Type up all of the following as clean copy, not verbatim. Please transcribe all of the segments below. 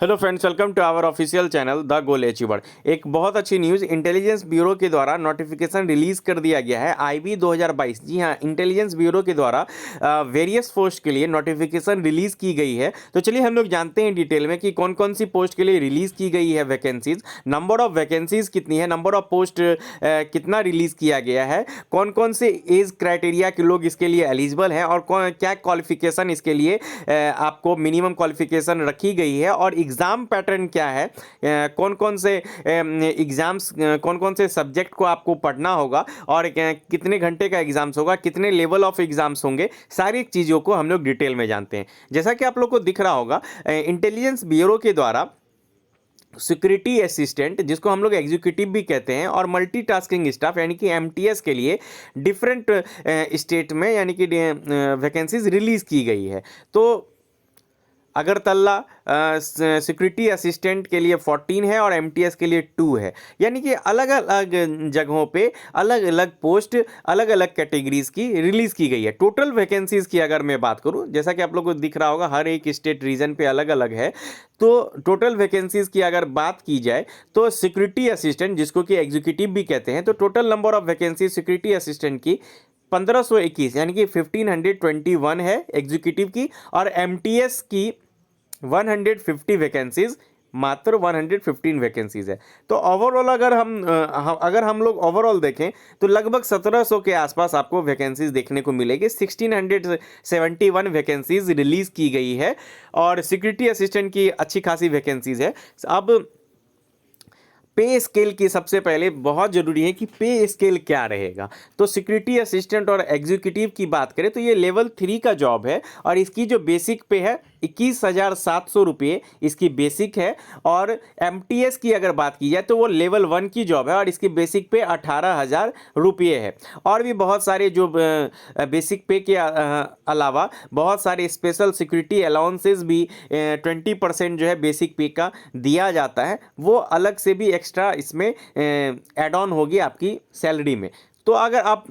Hello friends, welcome to our official channel the goal achiever. एक बहुत अच्छी news intelligence bureau के द्वारा नोटिफिकेशन रिलीज कर दिया गया है आईबी 2022। जी हाँ, इंटेलिजेंस ब्यूरो के द्वारा वेरियस पोस्ट के लिए नोटिफिकेशन रिलीज की गई है। तो चलिए हम लोग जानते हैं डिटेल में कि कौन कौन सी पोस्ट के लिए रिलीज की गई है वैकेंसीज, नंबर ऑफ वैकेंसीज कितनी है, नंबर ऑफ पोस्ट कितना रिलीज किया गया है, कौन कौन से एज क्राइटेरिया के लोग इसके लिए एलिजिबल हैं और क्या क्वालिफिकेशन इसके लिए आपको मिनिमम क्वालिफिकेशन रखी गई है और एग्ज़ाम पैटर्न क्या है, कौन कौन से एग्ज़ाम्स, कौन कौन से सब्जेक्ट को आपको पढ़ना होगा और कितने घंटे का एग्ज़ाम्स होगा, कितने लेवल ऑफ एग्ज़ाम्स होंगे, सारी चीज़ों को हम लोग डिटेल में जानते हैं। जैसा कि आप लोग को दिख रहा होगा, इंटेलिजेंस ब्यूरो के द्वारा सिक्योरिटी असिस्टेंट, जिसको हम लोग एग्जीक्यूटिव भी कहते हैं, और मल्टीटास्किंग स्टाफ यानी कि एमटीएस के लिए डिफरेंट स्टेट में यानी कि वैकेंसीज रिलीज़ की गई है। तो अगरतला सिक्योरिटी असिस्टेंट के लिए 14 है और एमटीएस के लिए 2 है, यानी कि अलग अलग जगहों पे अलग अलग पोस्ट अलग अलग कैटेगरीज की रिलीज़ की गई है। टोटल वैकेंसीज़ की अगर मैं बात करूं, जैसा कि आप लोगों को दिख रहा होगा हर एक स्टेट रीजन पे अलग अलग है, तो टोटल वैकेंसीज़ की अगर बात की जाए तो सिक्योरिटी असिस्टेंट, जिसको कि एग्जीक्यूटिव भी कहते हैं, तो total number of vacancy security assistant की 1521 यानी कि 1521 है एग्जीक्यूटिव की, और एमटीएस की 150 वैकेंसीज, मात्र 115 वैकेंसीज है। तो ओवरऑल अगर हम लोग ओवरऑल देखें तो लगभग 1700 के आसपास आपको वैकेंसीज देखने को मिलेगी। 1671 वैकेंसीज रिलीज की गई है और सिक्योरिटी असिस्टेंट की अच्छी खासी वैकेंसीज है। अब पे स्केल की सबसे पहले बहुत ज़रूरी है कि पे स्केल क्या रहेगा। तो सिक्योरिटी असिस्टेंट और एग्जीक्यूटिव की बात करें तो ये लेवल 3 का जॉब है और इसकी जो बेसिक पे है 21,700 रुपये इसकी बेसिक है। और एमटीएस की अगर बात की जाए तो वो लेवल 1 की जॉब है और इसकी बेसिक पे 18,000 रुपये है। और भी बहुत सारे जो बेसिक पे के अलावा बहुत सारे स्पेशल सिक्योरिटी अलाउंसेस भी 20% जो है बेसिक पे का दिया जाता है, वो अलग से भी एक्स्ट्रा इसमें ऐड ऑन होगी आपकी सैलरी में। तो अगर आप,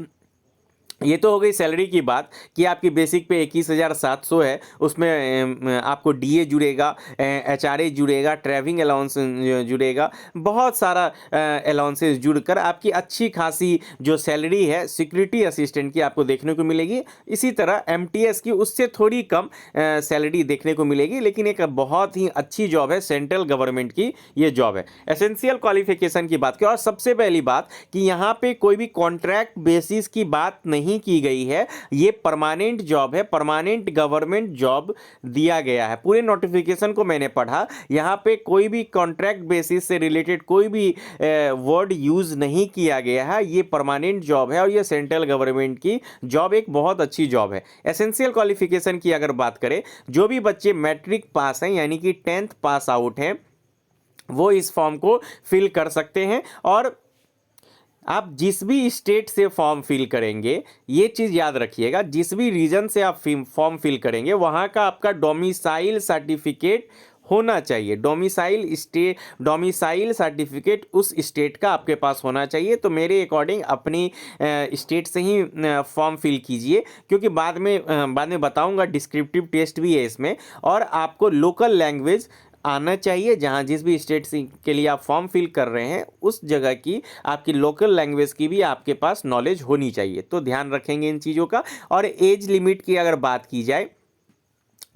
ये तो हो गई सैलरी की बात कि आपकी बेसिक पे 21,700 है, उसमें आपको डीए जुड़ेगा, एचआरए जुड़ेगा, ट्रैवलिंग अलाउंस जुड़ेगा, बहुत सारा अलाउंसेस जुड़कर आपकी अच्छी खासी जो सैलरी है सिक्योरिटी असिस्टेंट की आपको देखने को मिलेगी। इसी तरह एमटीएस की उससे थोड़ी कम सैलरी देखने को मिलेगी, लेकिन एक बहुत ही अच्छी जॉब है, सेंट्रल गवर्नमेंट की ये जॉब है। एसेंशियल क्वालिफिकेशन की बात करें, और सबसे पहली बात कि यहाँ पे कोई भी कॉन्ट्रैक्ट बेसिस की बात नहीं की गई है, ये परमानेंट जॉब है, परमानेंट गवर्नमेंट जॉब दिया गया है। पूरे नोटिफिकेशन को मैंने पढ़ा, यहां पे कोई भी कॉन्ट्रैक्ट बेसिस से रिलेटेड कोई भी वर्ड यूज नहीं किया गया है। ये परमानेंट जॉब है और ये सेंट्रल गवर्नमेंट की जॉब एक बहुत अच्छी जॉब है। एसेंशियल क्वालिफिकेशन की अगर बात करें, जो भी बच्चे मैट्रिक पास हैं यानी कि 10th पास आउट हैं, वो इस फॉर्म को फिल कर सकते हैं। और आप जिस भी स्टेट से फॉर्म फिल करेंगे, ये चीज़ याद रखिएगा, जिस भी रीजन से आप फॉर्म फिल करेंगे वहाँ का आपका डोमिसाइल सर्टिफिकेट होना चाहिए। डोमिसाइल सर्टिफिकेट उस स्टेट का आपके पास होना चाहिए। तो मेरे अकॉर्डिंग अपनी स्टेट से ही फॉर्म फिल कीजिए, क्योंकि बाद में बताऊंगा डिस्क्रिप्टिव टेस्ट भी है इसमें, और आपको लोकल लैंग्वेज आना चाहिए। जहां जिस भी स्टेट के लिए आप फॉर्म फिल कर रहे हैं उस जगह की आपकी लोकल लैंग्वेज की भी आपके पास नॉलेज होनी चाहिए। तो ध्यान रखेंगे इन चीज़ों का। और एज लिमिट की अगर बात की जाए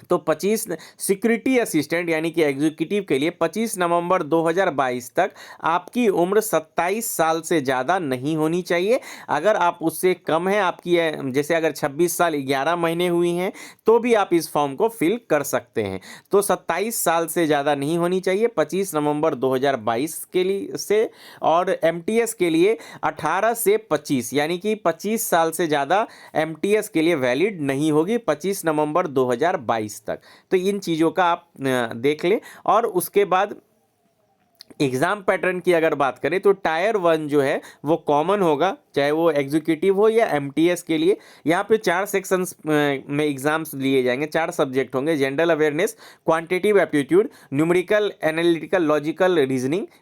तो 25 सिक्योरिटी असिस्टेंट यानी कि एग्जीक्यूटिव के लिए 25 नवंबर 2022 तक आपकी उम्र 27 साल से ज़्यादा नहीं होनी चाहिए। अगर आप उससे कम है आपकी, जैसे अगर 26 साल 11 महीने हुई हैं, तो भी आप इस फॉर्म को फिल कर सकते हैं। तो 27 साल से ज़्यादा नहीं होनी चाहिए 25 नवंबर 2022 के लिए से। और एमटीएस के लिए 18 से 25 यानी कि 25 साल से ज़्यादा एमटीएस के लिए वैलिड नहीं होगी 25 नवंबर 2022 तक। तो इन चीज़ों का आप देख लें। और उसके बाद एग्ज़ाम पैटर्न की अगर बात करें तो टायर 1 जो है वो कॉमन होगा, चाहे वो एग्जीक्यूटिव हो या एमटीएस के लिए। यहाँ पे 4 सेक्शंस में एग्जाम्स लिए जाएंगे, 4 सब्जेक्ट होंगे, general awareness, quantitative aptitude, numerical, analytical, logical,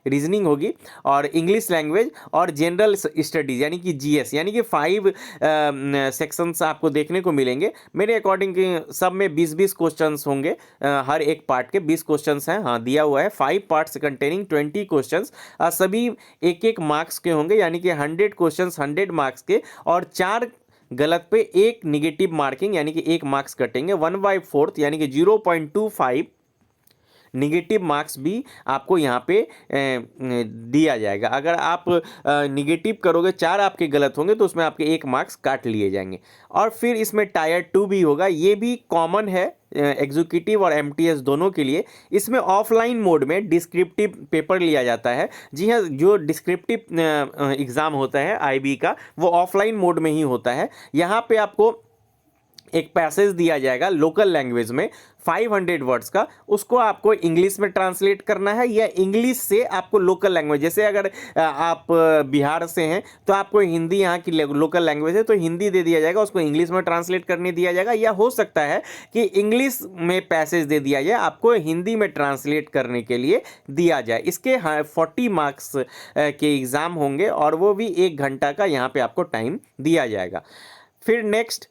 reasoning होगी, और इंग्लिश लैंग्वेज, और जनरल स्टडीज यानी कि जीएस, यानी कि 5 सेक्शंस आपको देखने को मिलेंगे। मेरे अकॉर्डिंग सब में 20-20 क्वेश्चंस होंगे, हर एक पार्ट के 20 क्वेश्चंस हैं, हाँ दिया हुआ है, 5 पार्ट्स कंटेनिंग 20 क्वेश्चंस, सभी एक मार्क्स के होंगे, यानी कि 100 क्वेश्चंस 100 मार्क्स के, और 4 गलत पे 1 निगेटिव मार्किंग, यानी कि 1 मार्क्स कटेंगे, 1/4 यानी कि 0.25 निगेटिव मार्क्स भी आपको यहाँ पे दिया जाएगा। अगर आप निगेटिव करोगे, 4 आपके गलत होंगे, तो उसमें आपके 1 मार्क्स काट लिए जाएंगे। और फिर इसमें टायर 2 भी होगा, ये भी कॉमन है एग्जीक्यूटिव और एमटीएस दोनों के लिए। इसमें ऑफलाइन मोड में डिस्क्रिप्टिव पेपर लिया जाता है। जी हाँ, जो डिस्क्रिप्टिव एग्ज़ाम होता है आईबी का, वो ऑफलाइन मोड में ही होता है। यहाँ पे आपको एक पैसेज दिया जाएगा लोकल लैंग्वेज में 500 वर्ड्स का, उसको आपको इंग्लिश में ट्रांसलेट करना है, या इंग्लिश से आपको लोकल लैंग्वेज, जैसे अगर आप बिहार से हैं तो आपको हिंदी यहाँ की लोकल लैंग्वेज है तो हिंदी दे दिया जाएगा, उसको इंग्लिश में ट्रांसलेट करने दिया जाएगा, या हो सकता है कि इंग्लिश में पैसेज दे दिया जाए, आपको हिंदी में ट्रांसलेट करने के लिए दिया जाए। इसके 40 मार्क्स के एग्ज़ाम होंगे, और वो भी 1 घंटा का यहाँ पे आपको टाइम दिया जाएगा। फिर नेक्स्ट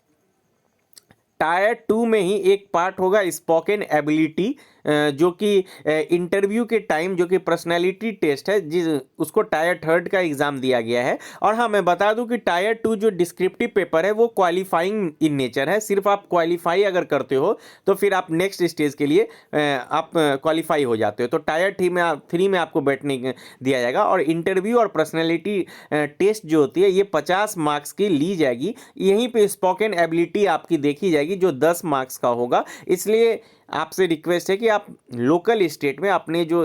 टायर 2 में ही एक पार्ट होगा स्पोकन एबिलिटी, जो कि इंटरव्यू के टाइम, जो कि पर्सनैलिटी टेस्ट है, जिस उसको टायर 3 का एग्ज़ाम दिया गया है। और हाँ, मैं बता दूं कि टायर 2 जो डिस्क्रिप्टिव पेपर है वो क्वालिफाइंग इन नेचर है, सिर्फ आप क्वालिफाई अगर करते हो तो फिर आप नेक्स्ट स्टेज के लिए आप क्वालिफाई हो जाते हो, तो टायर 3 में आपको बैठने दिया जाएगा। और इंटरव्यू और पर्सनैलिटी टेस्ट जो होती है ये 50 मार्क्स की ली जाएगी, यहीं पे स्पोकन एबिलिटी आपकी देखी जाएगी जो 10 मार्क्स का होगा। इसलिए आपसे रिक्वेस्ट है कि आप लोकल स्टेट में अपने जो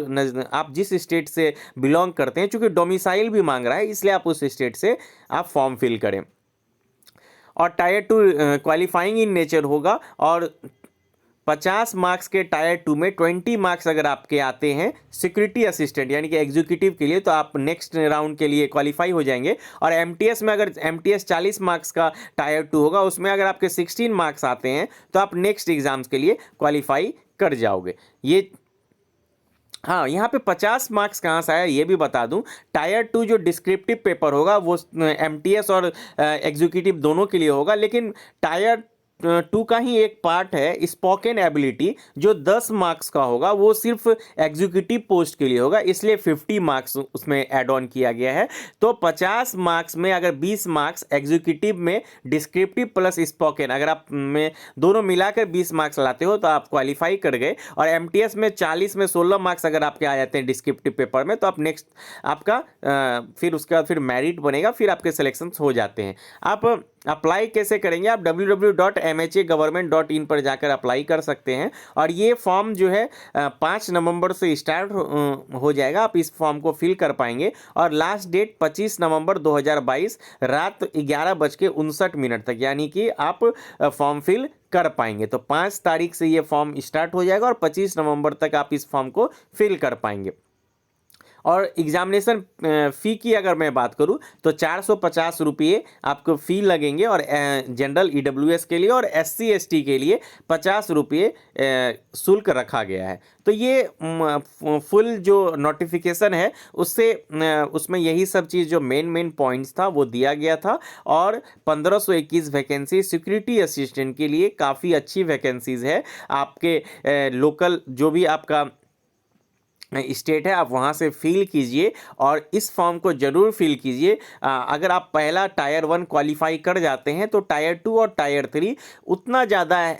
आप जिस स्टेट से बिलोंग करते हैं, चूंकि डोमिसाइल भी मांग रहा है, इसलिए आप उस स्टेट से आप फॉर्म फिल करें। और टायर 2 क्वालिफाइंग इन नेचर होगा, और 50 मार्क्स के टायर 2 में 20 मार्क्स अगर आपके आते हैं सिक्योरिटी असिस्टेंट यानी कि एग्जीक्यूटिव के लिए, तो आप नेक्स्ट राउंड के लिए क्वालिफाई हो जाएंगे। और एमटीएस में अगर एमटीएस 40 मार्क्स का टायर 2 होगा, उसमें अगर आपके 16 मार्क्स आते हैं तो आप नेक्स्ट एग्जाम्स के लिए क्वालिफाई कर जाओगे। ये हाँ, यहाँ पे 50 मार्क्स कहाँ से आया ये भी बता दूं। टायर 2 जो डिस्क्रिप्टिव पेपर होगा वो एमटीएस और एग्जीक्यूटिव दोनों के लिए होगा, लेकिन टायर 2 का ही एक पार्ट है स्पोकन एबिलिटी जो 10 मार्क्स का होगा, वो सिर्फ एग्जीक्यूटिव पोस्ट के लिए होगा, इसलिए 50 मार्क्स उसमें ऐड ऑन किया गया है। तो 50 मार्क्स में अगर 20 मार्क्स एग्जीक्यूटिव में डिस्क्रिप्टिव प्लस स्पोकन, अगर आप में दोनों मिलाकर 20 मार्क्स लाते हो तो आप क्वालिफाई कर गए। और एमटीएस में 40 में 16 मार्क्स अगर आपके आ जाते हैं डिस्क्रिप्टिव पेपर में, तो आप नेक्स्ट आपका फिर उसके बाद फिर मेरिट बनेगा, फिर आपके सिलेक्शन हो जाते हैं। आप अप्लाई कैसे करेंगे? आप www.mhagovernment.in पर जाकर अप्लाई कर सकते हैं। और ये फॉर्म जो है 5 नवंबर से स्टार्ट हो जाएगा, आप इस फॉर्म को फिल कर पाएंगे। और लास्ट डेट 25 नवंबर 2022 रात 11:59 तक, यानी कि आप फॉर्म फिल कर पाएंगे। तो 5 तारीख से ये फॉर्म स्टार्ट हो जाएगा और 25 नवंबर तक आप इस फॉर्म को फिल कर पाएंगे। और एग्जामिनेशन फ़ी की अगर मैं बात करूं तो 450 रुपये आपको फ़ी लगेंगे, और जनरल ईडब्ल्यूएस के लिए और एससी एसटी के लिए 50 रुपये शुल्क रखा गया है। तो ये फुल जो नोटिफिकेशन है उससे उसमें यही सब चीज़ जो मेन पॉइंट्स था वो दिया गया था। और 1521 वैकेंसी सिक्योरिटी असिस्टेंट के लिए काफ़ी अच्छी वैकेंसीज़ है। आपके लोकल जो भी आपका स्टेट है आप वहाँ से फिल कीजिए और इस फॉर्म को ज़रूर फिल कीजिए। अगर आप पहला टायर 1 क्वालिफाई कर जाते हैं तो टायर 2 और टायर 3 उतना ज़्यादा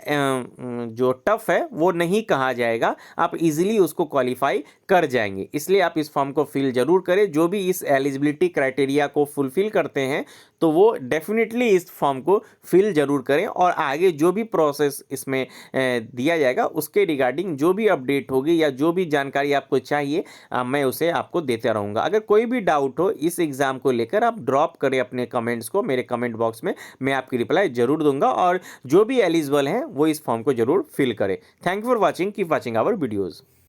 जो टफ है वो नहीं कहा जाएगा, आप इजीली उसको क्वालिफाई कर जाएंगे। इसलिए आप इस फॉर्म को फिल ज़रूर करें। जो भी इस एलिजिबिलिटी क्राइटेरिया को फुलफ़िल करते हैं तो वो डेफिनेटली इस फॉर्म को फिल ज़रूर करें, और आगे जो भी प्रोसेस इसमें दिया जाएगा उसके रिगार्डिंग जो भी अपडेट होगी या जो भी जानकारी आपको चाहिए मैं उसे आपको देता रहूँगा। अगर कोई भी डाउट हो इस एग्ज़ाम को लेकर आप ड्रॉप करें अपने कमेंट्स को मेरे कमेंट बॉक्स में, मैं आपकी रिप्लाई ज़रूर दूंगा। और जो भी एलिजिबल हैं वो इस फॉर्म को ज़रूर फिल करें। Thank you for watching, keep watching our videos.